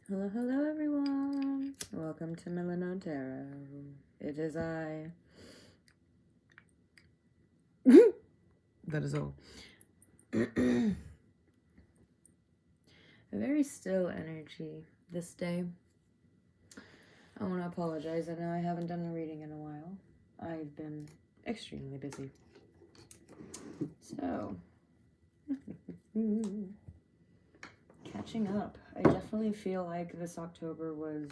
Hello, hello, everyone. Welcome to Melinoë. It is I. That is all. A very still energy this day. I want to apologize. I know I haven't done a reading in a while. I've been extremely busy. So, catching up. I definitely feel like this October was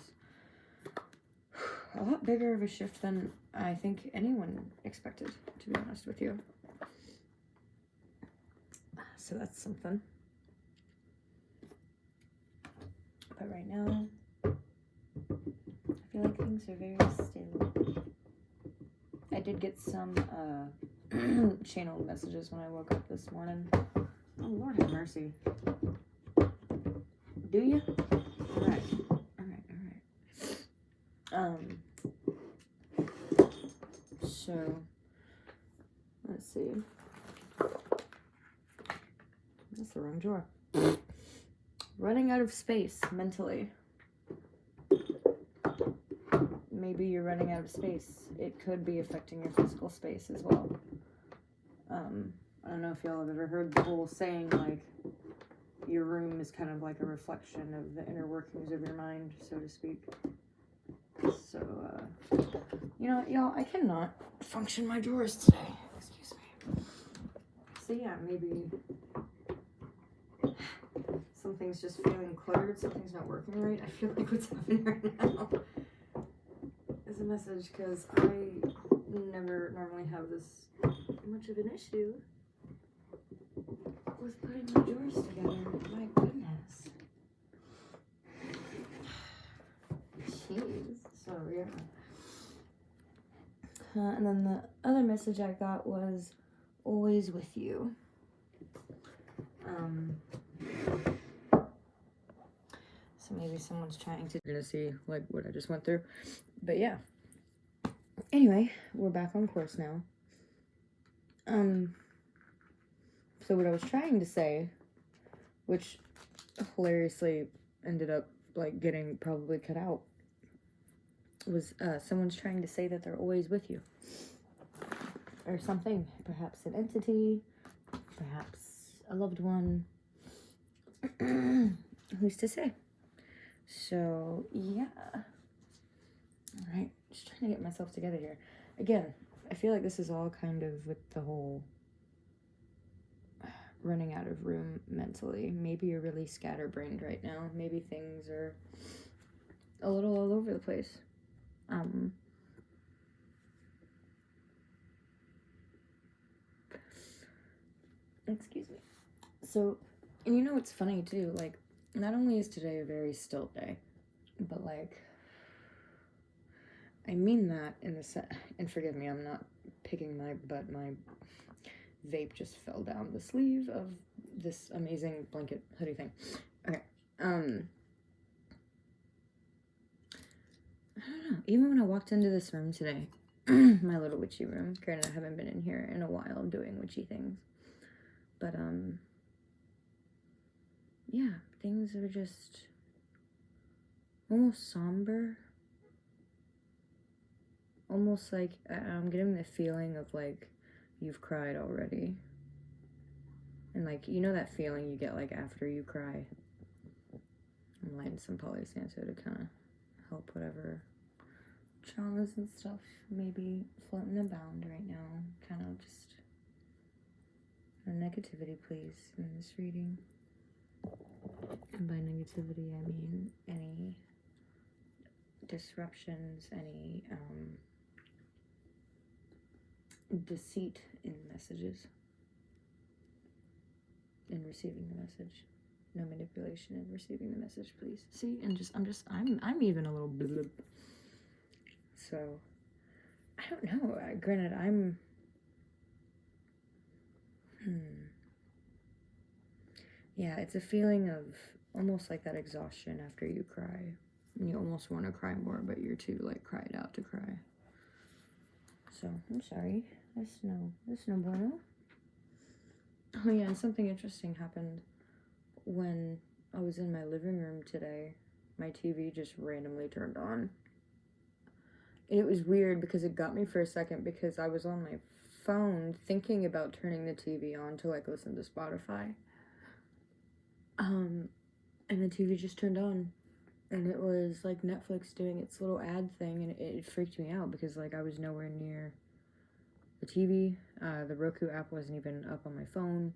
a lot bigger of a shift than I think anyone expected, to be honest with you. So that's something. But right now, I feel like things are very still. I did get some channeled messages when I woke up this morning. Oh, Lord have mercy. Do you? Alright. So, let's see. That's the wrong drawer. Running out of space mentally. Maybe you're running out of space. It could be affecting your physical space as well. I don't know if y'all have ever heard the whole saying, like, your room is kind of like a reflection of the inner workings of your mind, so to speak. So, you know what, y'all, I cannot function my drawers today. Excuse me. So, yeah, maybe something's just feeling cluttered, something's not working right. I feel like what's happening right now is a message, because I never normally have this much of an issue with putting my drawers together. My goodness. Jeez. So, yeah. And then the other message I got was, always with you. So maybe someone's trying to see, like, what I just went through. But yeah. Anyway, we're back on course now. So what I was trying to say, which hilariously ended up, like, getting probably cut out, was someone's trying to say that they're always with you. Or something. Perhaps an entity. Perhaps a loved one. Who's to say? So, yeah. Alright. Just trying to get myself together here. Again, I feel like this is all kind of with the whole running out of room mentally. Maybe you're really scatterbrained right now. Maybe things are a little all over the place. Excuse me. So, and you know what's funny too? Like, not only is today a very still day, but like, I mean that in the and forgive me, I'm not picking my butt. My vape just fell down the sleeve of this amazing blanket hoodie thing. Okay. I don't know. Even when I walked into this room today, my little witchy room, granted I haven't been in here in a while doing witchy things, but yeah, things are just almost somber. Almost like I'm getting the feeling of like you've cried already. And like, you know that feeling you get like after you cry? I'm lighting some Palo Santo to kind of help whatever traumas and stuff maybe floating abound right now. Kind of just no negativity, please, in this reading. And by negativity, I mean any disruptions, any deceit in messages, in receiving the message. No manipulation in receiving the message, please. See, and I'm even a little blub. So, I don't know. Granted, yeah, it's a feeling of almost like that exhaustion after you cry. And you almost want to cry more, but you're too, like, cried out to cry. So, I'm sorry. That's no bueno. Oh, yeah, and something interesting happened when I was in my living room today. my TV just randomly turned on. And it was weird because it got me for a second because I was on my phone thinking about turning the TV on to like listen to Spotify. And the TV just turned on. And it was like Netflix doing its little ad thing, and it freaked me out because like I was nowhere near the TV. The Roku app wasn't even up on my phone.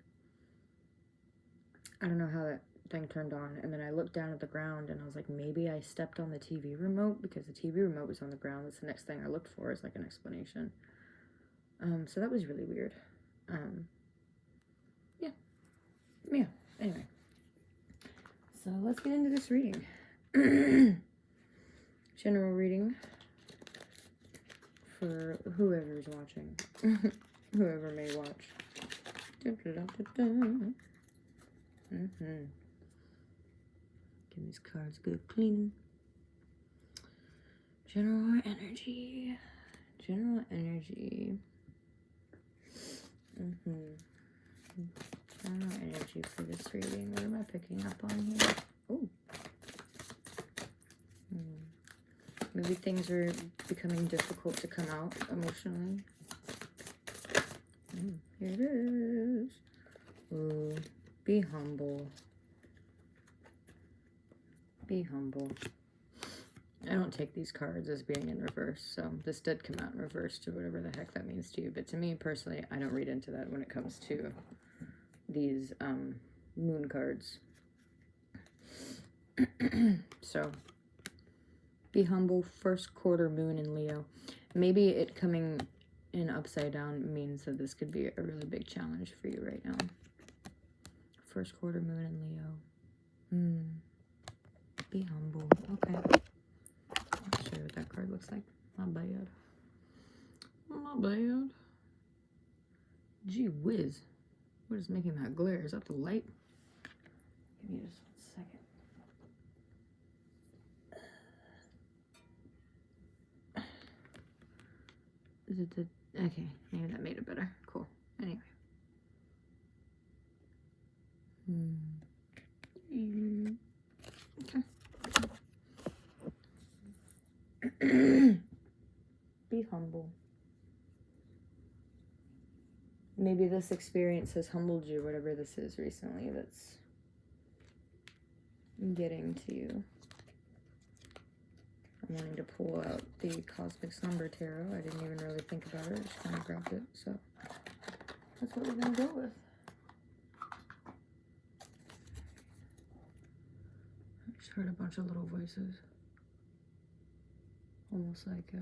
I don't know how that thing turned on. And then I looked down at the ground and I was like, maybe I stepped on the TV remote because the TV remote was on the ground. That's the next thing I looked for, is like an explanation. So that was really weird. Yeah. Anyway. So let's get into this reading. General reading for whoever's watching. Whoever may watch. Give these cards good cleaning. General energy. General energy. General energy for this reading. What am I picking up on here? Oh. Maybe things are becoming difficult to come out emotionally. Here it is. Ooh. Be humble. Be humble. I don't take these cards as being in reverse, so this did come out in reverse to whatever the heck that means to you. But to me personally, I don't read into that when it comes to these moon cards. So, be humble, first quarter moon in Leo. Maybe it coming in upside down means that this could be a really big challenge for you right now. First quarter moon in Leo. Be humble. Okay. I'll show you what that card looks like. Not bad. Not bad. Gee whiz. What is making that glare? Is that the light? Give me just 1 second. Is it the... Okay, maybe that made it better. Cool. Anyway. Okay. Be humble. Maybe this experience has humbled you, whatever this is recently that's getting to you. I'm wanting to pull out the Cosmic Slumber Tarot. I didn't even really think about it. I just kind of grabbed it. So that's what we're going to go with. I just heard a bunch of little voices. Almost like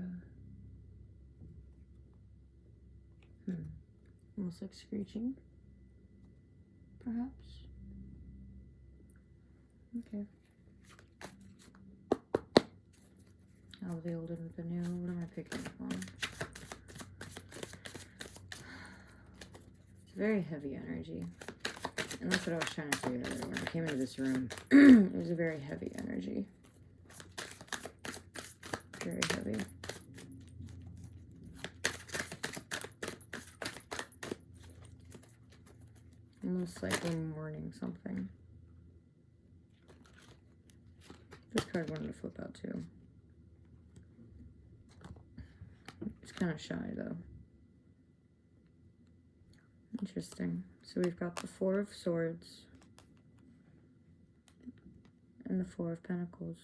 almost like screeching, perhaps. Okay. Oh, the old and with the new. What am I picking up on? It's very heavy energy. And that's what I was trying to say earlier when I came into this room. It was a very heavy energy. Very heavy. Almost like we're mourning something. This card wanted to flip out too. It's kind of shy though. Interesting. So we've got the Four of Swords and the Four of Pentacles.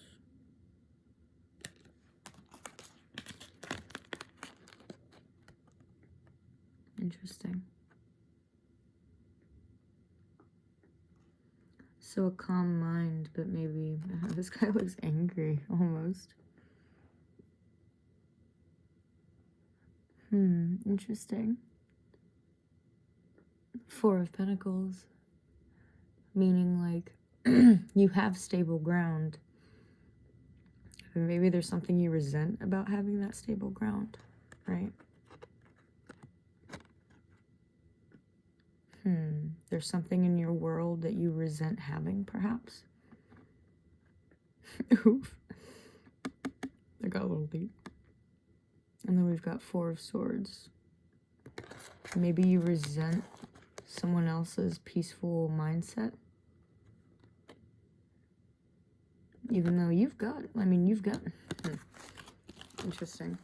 Interesting. So a calm mind, but maybe this guy looks angry almost. Interesting. Four of Pentacles, meaning like you have stable ground. Maybe there's something you resent about having that stable ground, right? There's something in your world that you resent having, perhaps. Oof. That got a little deep. And then we've got Four of Swords. Maybe you resent someone else's peaceful mindset. Even though you've got... Interesting.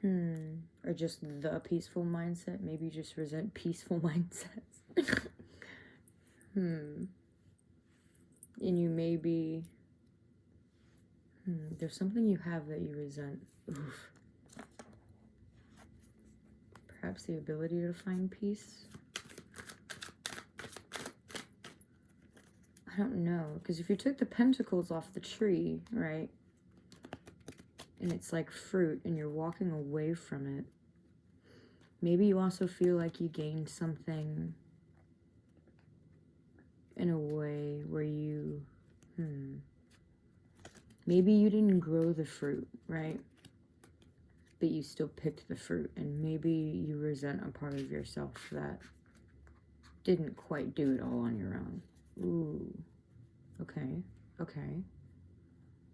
Or just the peaceful mindset. Maybe you just resent peaceful mindsets. And you may be... there's something you have that you resent. Oof. Perhaps the ability to find peace. I don't know. Because if you took the pentacles off the tree, right? And it's like fruit and you're walking away from it. Maybe you also feel like you gained something in a way where you, maybe you didn't grow the fruit, right? But you still picked the fruit, and maybe you resent a part of yourself that didn't quite do it all on your own. Ooh, okay.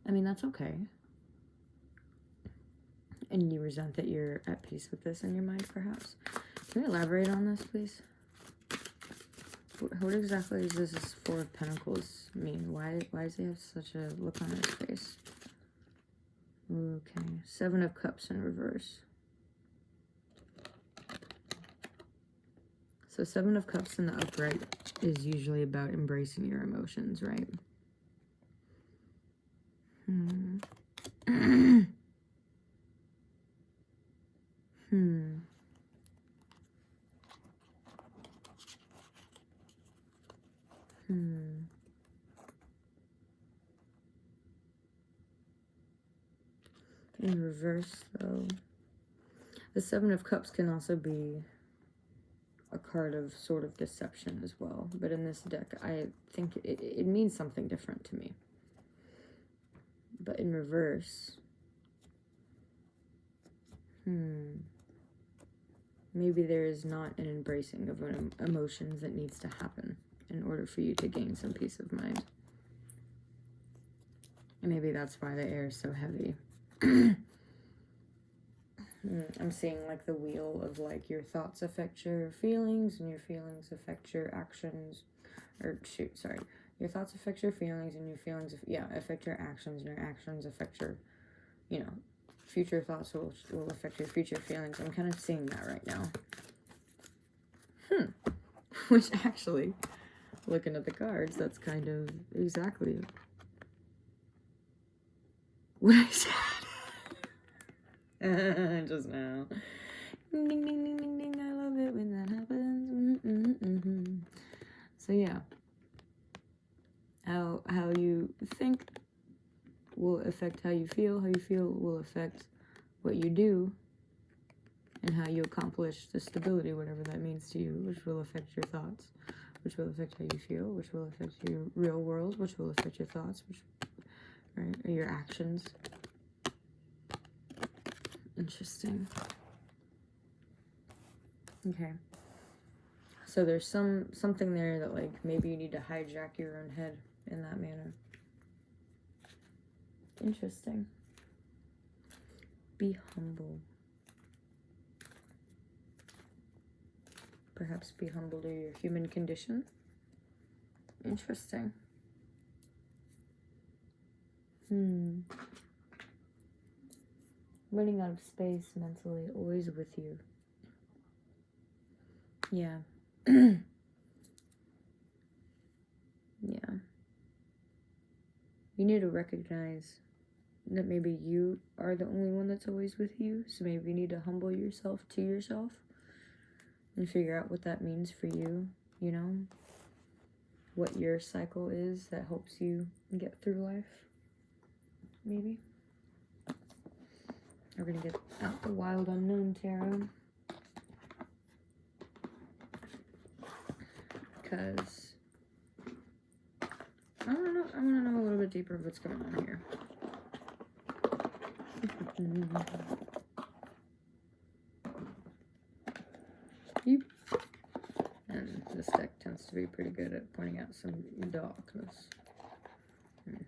I mean, that's okay. And you resent that you're at peace with this in your mind, perhaps. Can we elaborate on this, please? What exactly does this Four of Pentacles mean? Why does he have such a look on his face? Okay, Seven of Cups in reverse. So Seven of Cups in the upright is usually about embracing your emotions, right? In reverse, though, the Seven of Cups can also be a card of sort of deception as well. But in this deck, I think it means something different to me. But in reverse, maybe there is not an embracing of emotions that needs to happen in order for you to gain some peace of mind. And maybe that's why the air is so heavy. I'm seeing like the wheel of like your thoughts affect your feelings and your feelings affect your actions. Or your thoughts affect your feelings and your feelings affect your actions, and your actions affect your, future thoughts will affect your future feelings. I'm kind of seeing that right now. Which actually, looking at the cards, that's kind of exactly what I said. Just now. Ding, ding, ding, ding, ding, ding. I love it when that happens. So yeah. How you think will affect how you feel. How you feel will affect what you do. And how you accomplish the stability, whatever that means to you, which will affect your thoughts, which will affect how you feel, which will affect your real world, which will affect your thoughts, or your actions. Interesting. Okay. So there's something there that like maybe you need to hijack your own head in that manner. Interesting. Be humble. Perhaps be humble to your human condition. Interesting. Running out of space mentally, always with you. Yeah. Yeah. You need to recognize that maybe you are the only one that's always with you. So maybe you need to humble yourself to yourself and figure out what that means for you, what your cycle is that helps you get through life, maybe. We're going to get out the Wild Unknown Tarot. Because I want to know a little bit deeper of what's going on here. And this deck tends to be pretty good at pointing out some darkness.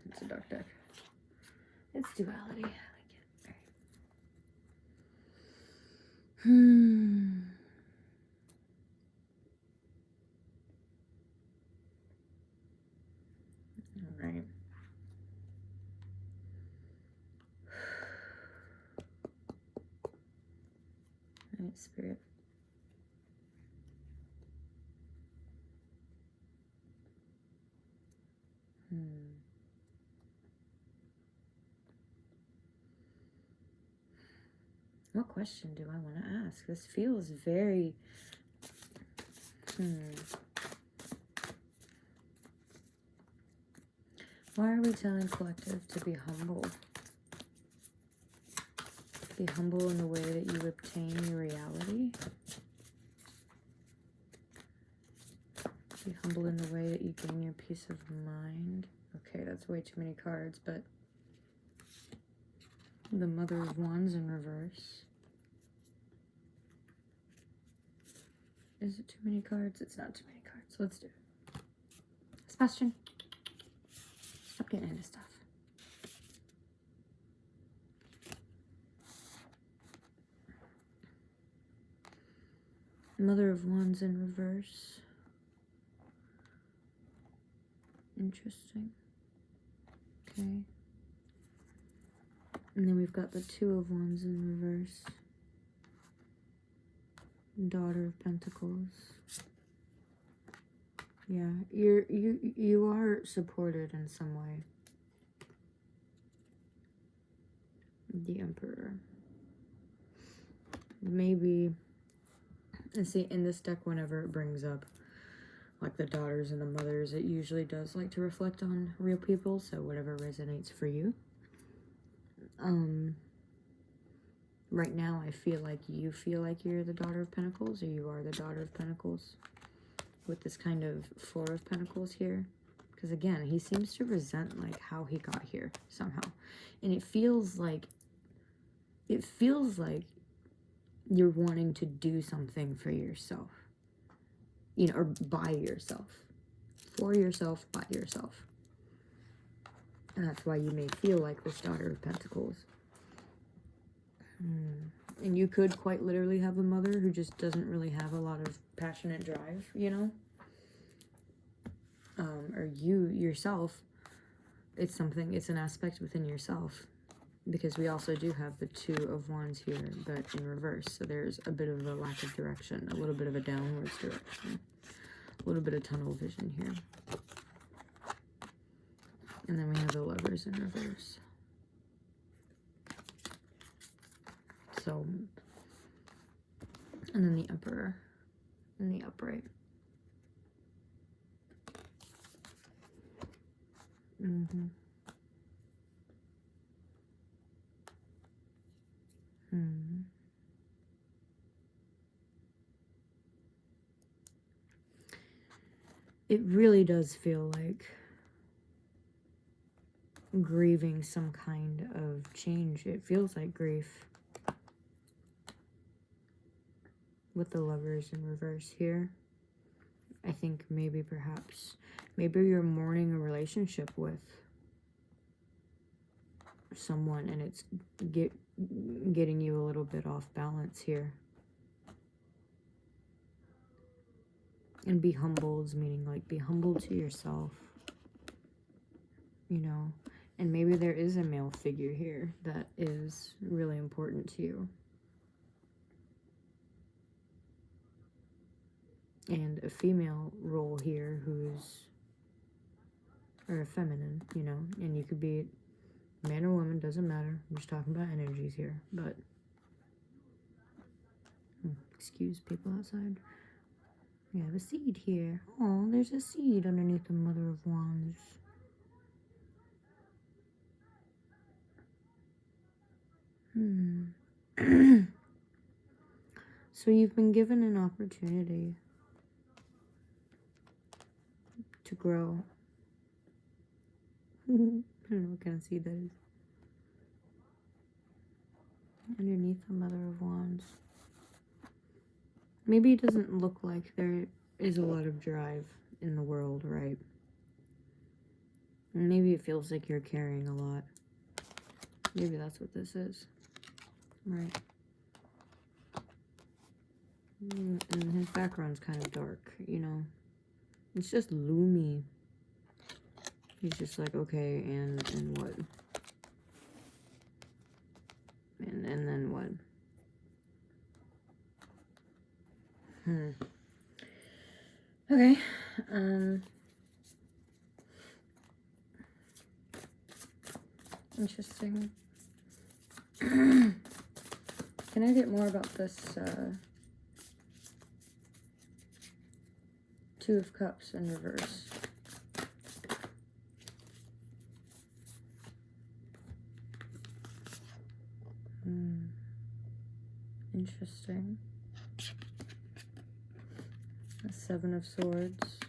It's a dark deck. It's duality. I like it. All right. All right, Spirit. What question do I want to ask? This feels very... Why are we telling collective to be humble? Be humble in the way that you obtain your reality. Be humble in the way that you gain your peace of mind. Okay, that's way too many cards, but the Mother of Wands in reverse. Is it too many cards? It's not too many cards. Let's do it. Sebastian, stop getting into stuff. Mother of Wands in reverse. Interesting. Okay. And then we've got the Two of Wands in reverse. Daughter of Pentacles. Yeah, you are supported in some way. The Emperor. Maybe, and see, in this deck, whenever it brings up like the daughters and the mothers, it usually does like to reflect on real people, so whatever resonates for you. Right now, I feel like you're the Daughter of Pentacles, or you are the Daughter of Pentacles, with this kind of Four of Pentacles here. Because again, he seems to resent like how he got here somehow. And it feels like you're wanting to do something for yourself. You know, or by yourself. For yourself, by yourself. And that's why you may feel like this Daughter of Pentacles. And you could quite literally have a mother who just doesn't really have a lot of passionate drive, you know? Or you yourself, it's an aspect within yourself. Because we also do have the Two of Wands here, but in reverse. So there's a bit of a lack of direction, a little bit of a downwards direction. A little bit of tunnel vision here. And then we have the Lovers in reverse. So, and then the Emperor in the upright. It really does feel like grieving some kind of change. It feels like grief. With the Lovers in reverse here. I think maybe you're mourning a relationship with someone and it's getting you a little bit off balance here. And be humbled, meaning like be humble to yourself. You know, and maybe there is a male figure here that is really important to you. And a female role here or a feminine, you know, and you could be man or woman, doesn't matter. I'm just talking about energies here, but excuse people outside. We have a seed here. Oh, there's a seed underneath the Mother of Wands. So you've been given an opportunity to grow. I don't know what kind of seed that is. Underneath the Mother of Wands. Maybe it doesn't look like there is a lot of drive in the world, right? Maybe it feels like you're carrying a lot. Maybe that's what this is. Right. And his background's kind of dark, you know. It's just gloomy. He's just like, okay, and what? And then what? Okay. Interesting. Can I get more about this Two of Cups in reverse? Interesting. The Seven of Swords.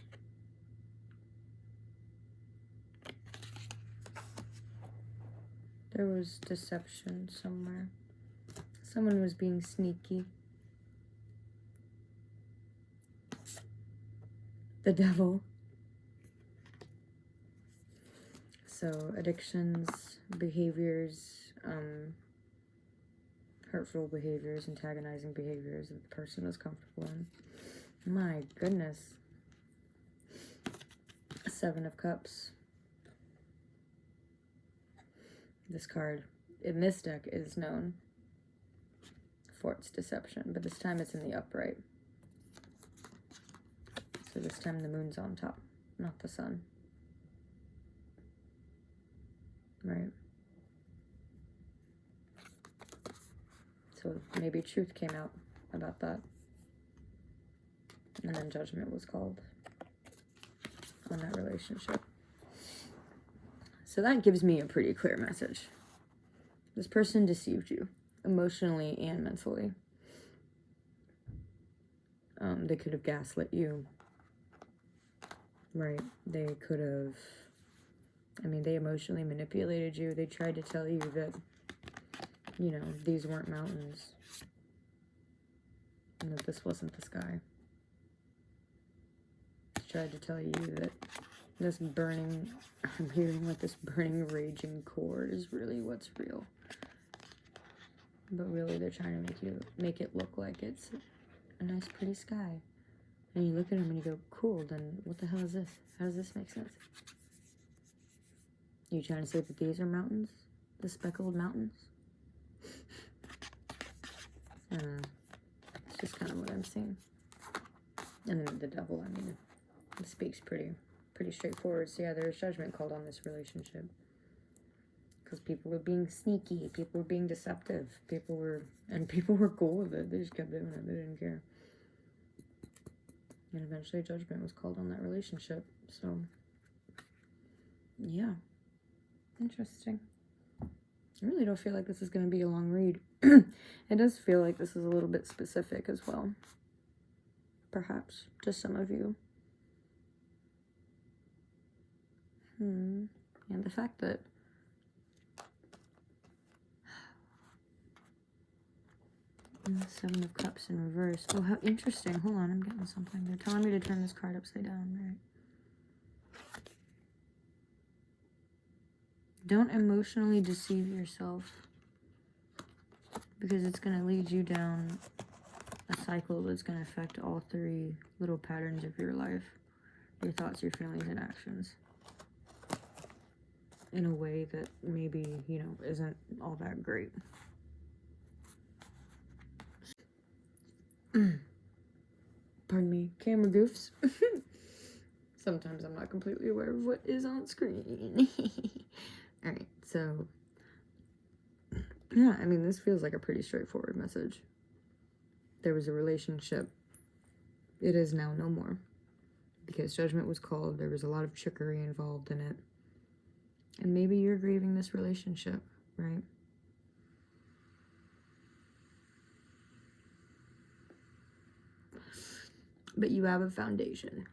There was deception somewhere. Someone was being sneaky. The Devil. So addictions, behaviors, hurtful behaviors, antagonizing behaviors that the person is comfortable in. My goodness. Seven of Cups. This card in this deck is known for its deception, but this time it's in the upright. So this time the moon's on top, not the sun. Right? So maybe truth came out about that. And then judgment was called on that relationship. So that gives me a pretty clear message. This person deceived you, emotionally and mentally. They could have gaslit you. Right? They could have, they emotionally manipulated you. They tried to tell you that, these weren't mountains. And that this wasn't the sky. They tried to tell you that this burning, I'm hearing like this burning, raging core is really what's real. But really they're trying to make it look like it's a nice, pretty sky. And you look at them and you go, cool, then what the hell is this? How does this make sense? You trying to say that these are mountains? The speckled mountains? It's just kind of what I'm seeing. And then the Devil, it speaks pretty straightforward. So yeah, there's judgment called on this relationship. Because people were being sneaky. People were being deceptive. People were cool with it. They just kept doing it. They didn't care. And eventually judgment was called on that relationship. So, yeah. Interesting. I really don't feel like this is going to be a long read. It does feel like this is a little bit specific as well. Perhaps. To some of you. And the fact that Seven of Cups in reverse. Oh, how interesting. Hold on, I'm getting something. They're telling me to turn this card upside down. Right. Don't emotionally deceive yourself. Because it's going to lead you down a cycle that's going to affect all three little patterns of your life. Your thoughts, your feelings, and actions. In a way that maybe, isn't all that great. Pardon me, camera goofs. Sometimes I'm not completely aware of what is on screen. Alright, so yeah, this feels like a pretty straightforward message. There was a relationship. It is now no more. Because judgment was called. There was a lot of trickery involved in it. And maybe you're grieving this relationship, right? But you have a foundation.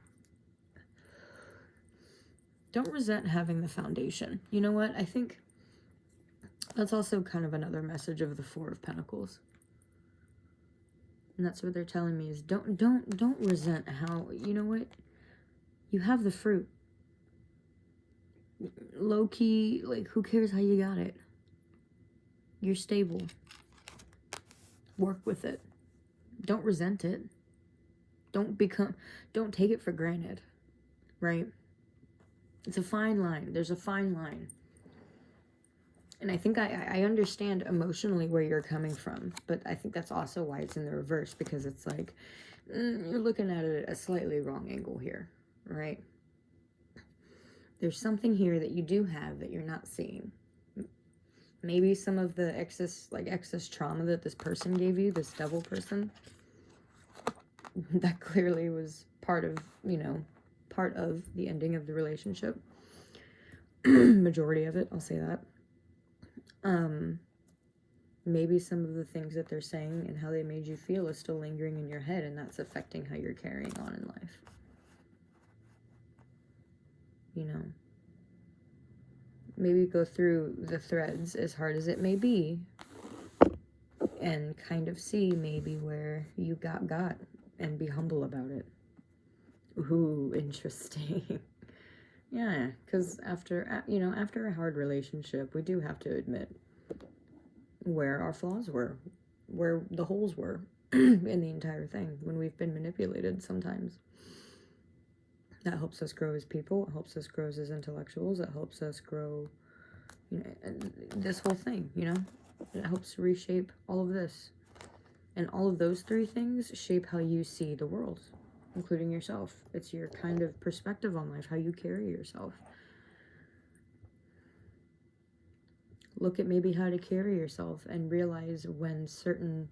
Don't resent having the foundation. You know what? I think that's also kind of another message of the Four of Pentacles. And that's what they're telling me is don't resent how, you know what? You have the fruit. Low key, like, who cares how you got it? You're stable. Work with it. Don't resent it. Don't take it for granted, right? It's a fine line. There's a fine line. And I think I understand emotionally where you're coming from, but I think that's also why it's in the reverse, because it's like, you're looking at it at a slightly wrong angle here, right? There's something here that you do have that you're not seeing. Maybe some of the excess trauma that this person gave you, this devil person, that clearly was part of the ending of the relationship. Majority of it, I'll say that. Maybe some of the things that they're saying and how they made you feel is still lingering in your head, and that's affecting how you're carrying on in life. You know, maybe go through the threads, as hard as it may be, and kind of see maybe where you got, and be humble about it. Ooh, interesting. Yeah, because after a hard relationship, we do have to admit where our flaws were, where the holes were in the entire thing, when we've been manipulated sometimes. That helps us grow as people. It helps us grow as intellectuals. It helps us grow, this whole thing, It helps reshape all of this. And all of those three things shape how you see the world, including yourself. It's your kind of perspective on life, how you carry yourself. Look at maybe how to carry yourself and realize when certain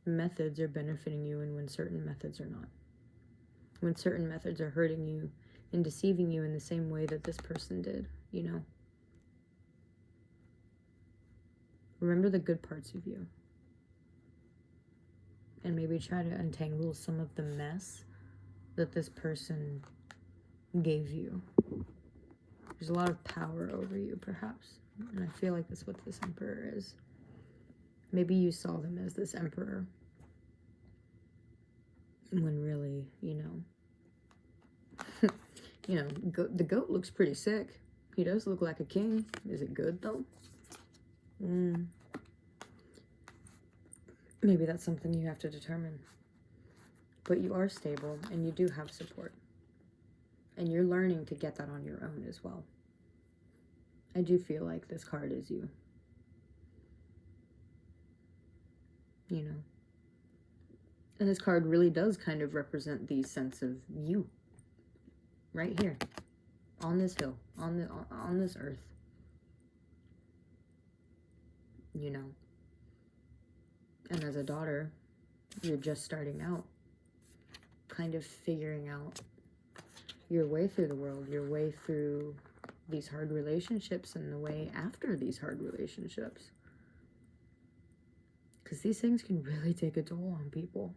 methods are benefiting you and when certain methods are not. When certain methods are hurting you and deceiving you in the same way that this person did, Remember the good parts of you. And maybe try to untangle some of the mess that this person gave you. There's a lot of power over you, perhaps. And I feel like that's what this emperor is. Maybe you saw them as this emperor, when really, the goat looks pretty sick. He does look like a king. Is it good, though? Maybe that's something you have to determine. But you are stable, and you do have support. And you're learning to get that on your own as well. I do feel like this card is you. And this card really does kind of represent the sense of you. Right here. On this hill. On this earth. And as a daughter, you're just starting out. Kind of figuring out your way through the world. Your way through these hard relationships and the way after these hard relationships. Because these things can really take a toll on people.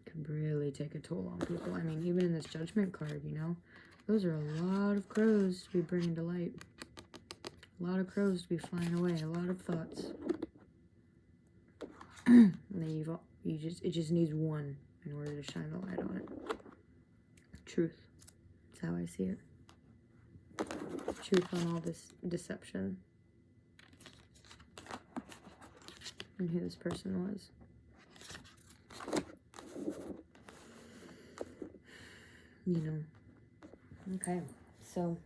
Can really take a toll on people. I mean, even in this Judgment card, those are a lot of crows to be bringing to light. A lot of crows to be flying away. A lot of thoughts. And then it just needs one in order to shine the light on it. Truth. That's how I see it. Truth on all this deception. And who this person was. Okay, so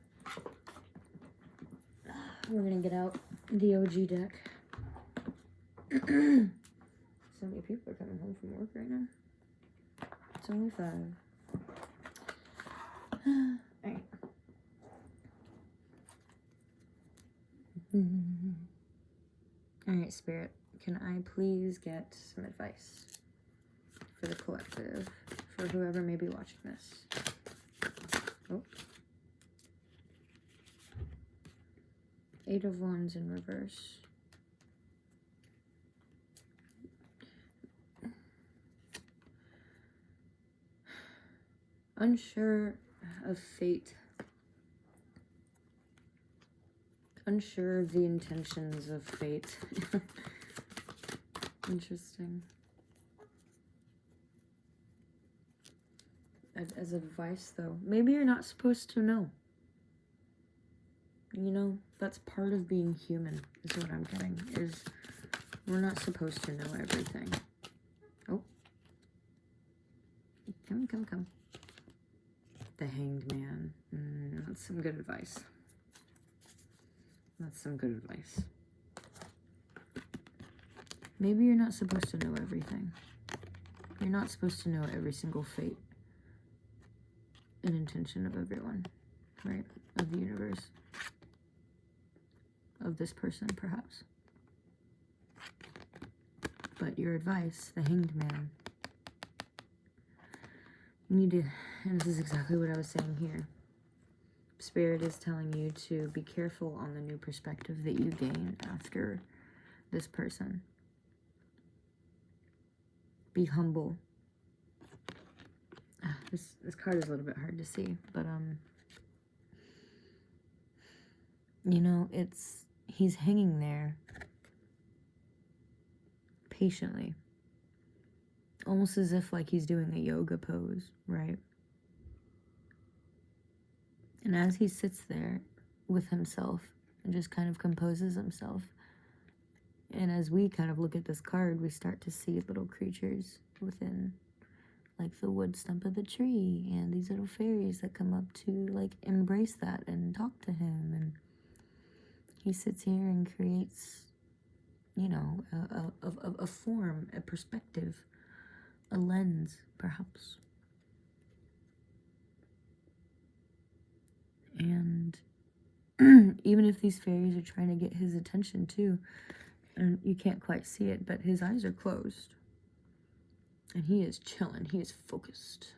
we're gonna get out the OG deck. So many people are coming home from work right now. It's only 5. Alright. Alright, Spirit, can I please get some advice for the collective, for whoever may be watching this? Oh. 8 of Wands in reverse. Unsure of fate. Unsure of the intentions of fate. Interesting. As advice, though, maybe you're not supposed to know. That's part of being human, is what I'm getting, is we're not supposed to know everything. Oh. Come. The Hanged Man. That's some good advice. That's some good advice. Maybe you're not supposed to know everything. You're not supposed to know every single fate and intention of everyone, right? Of the universe. Of this person, perhaps. But your advice, the Hanged Man, you need to, and this is exactly what I was saying here. Spirit is telling you to be careful on the new perspective that you gain after this person. Be humble. This card is a little bit hard to see, but you know, he's hanging there patiently, almost as if like he's doing a yoga pose, right? And as he sits there with himself and just kind of composes himself, and as we kind of look at this card, we start to see little creatures within like the wood stump of the tree, and these little fairies that come up to like embrace that and talk to him. And he sits here and creates, you know, a form, a perspective, a lens, perhaps. And even if these fairies are trying to get his attention too, and you can't quite see it, but his eyes are closed. And he is chilling. He is focused.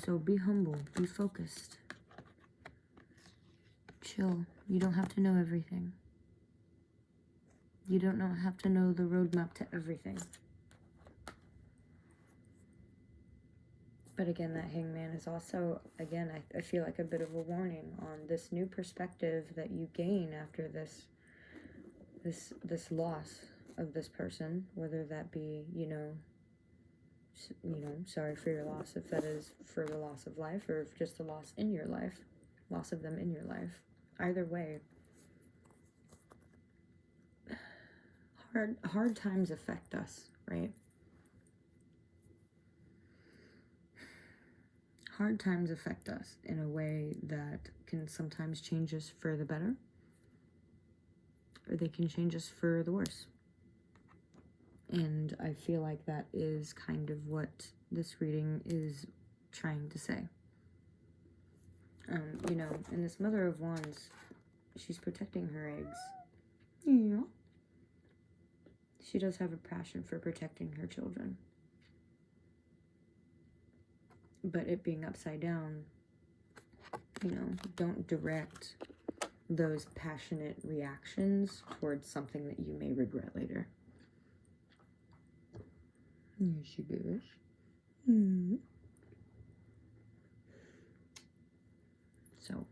So be humble. Be focused. Chill. You don't have to know everything. You don't have to know the roadmap to everything. But again, that Hangman is also, again, I feel like a bit of a warning on this new perspective that you gain after this loss of this person, whether that be, you know, sorry for your loss, if that is for the loss of life, or if just the loss in your life, loss of them in your life. Either way, hard times affect us, right? Hard times affect us in a way that can sometimes change us for the better, or they can change us for the worse. And I feel like that is kind of what this reading is trying to say. You know, and this Mother of Wands, she's protecting her eggs. Yeah. She does have a passion for protecting her children. But it being upside down, you know, don't direct those passionate reactions towards something that you may regret later. Yes, she goes. So,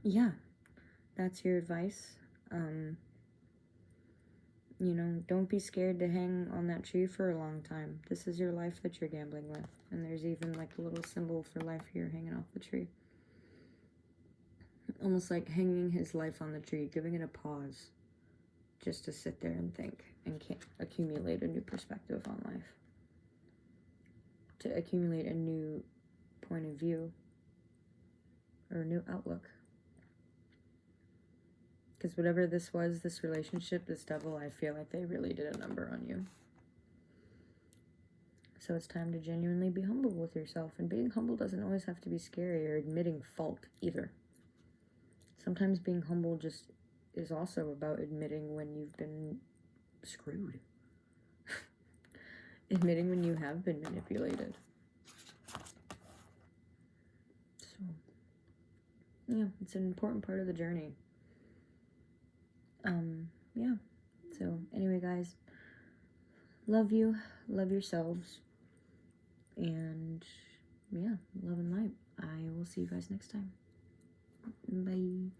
yeah, that's your advice. You know, don't be scared to hang on that tree for a long time. This is your life that you're gambling with. And there's even like a little symbol for life here hanging off the tree. Almost like hanging his life on the tree, giving it a pause. Just to sit there and think and accumulate a new perspective on life. To accumulate a new point of view. Or a new outlook. Because whatever this was, this relationship, this devil, I feel like they really did a number on you. So it's time to genuinely be humble with yourself. And being humble doesn't always have to be scary or admitting fault either. Sometimes being humble just is also about admitting when you've been screwed. Admitting when you have been manipulated. So, yeah, it's an important part of the journey. Yeah. So, anyway, guys, love you. Love yourselves. And, yeah, love and light. I will see you guys next time. Bye.